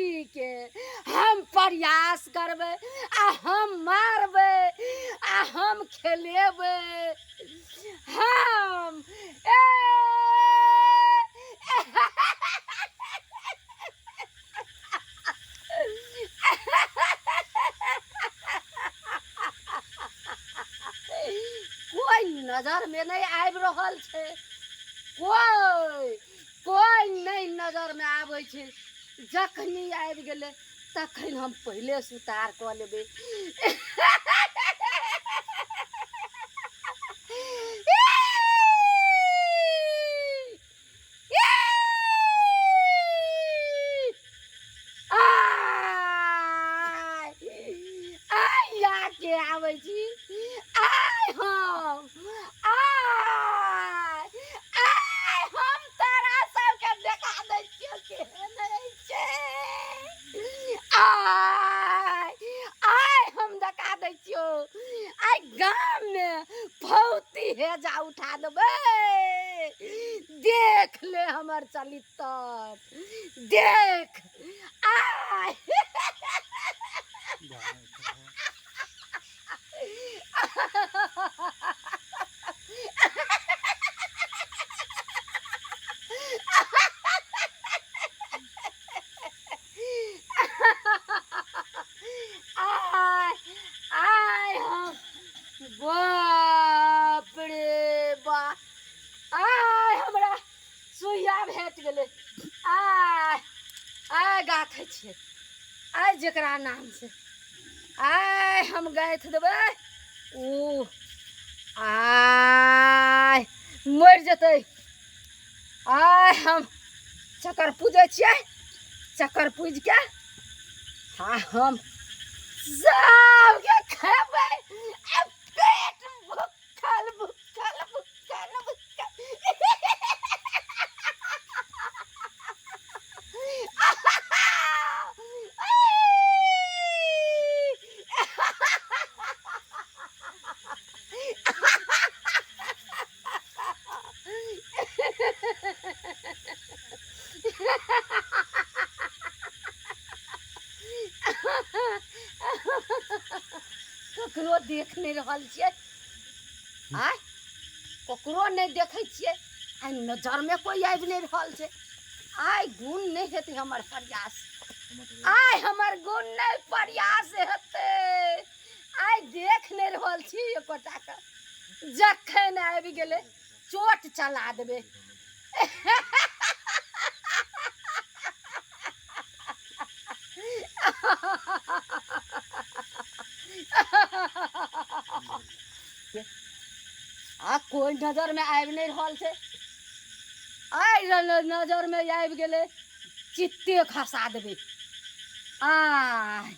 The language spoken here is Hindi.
काटी के हम प्रयास करबे आ हम मारबे आ हम खेलेबे हम कोई नजर में नहीं आबि रहल छै कोई नहीं नजर में आबै छै जखनी आबि गेलै तखन हम पहले सुतार कऽ लेबै के आबै छी आय हम तारा सबके देखा दै छियै केहन छै आय हम देखा दै छियो आय गाम में भौती हेजा उठा देबै देख ले हमर चलित्र देख आय बाप रे बाप आय हमरा सुइया भेट गेलै आय गाथै छियै आय जेकरा नाम से आय हम गाथि देबै ओ आय मरि जेतै आय हम चक्कर पूजै छियै चक्कर पूज के हम सबके खेबै पेट भुक्खल भुक्खल भुक्खल ककरो देख नहीं रहल छियै आय ककरो नहीं देखै छियै आय नजर में कोई आबि नहीं रहल छै आय गुण नहीं हेतै हमर प्रयास आय हमर गुण नहीं प्रयास हेतै आय देख नहीं रहल छी एकोटा के जखन आबि गेलै चोट चला देबै कोई नजर में आबि नहीं रहल छै आय नजर में आबि गेलै चित्ते खसा देबै आय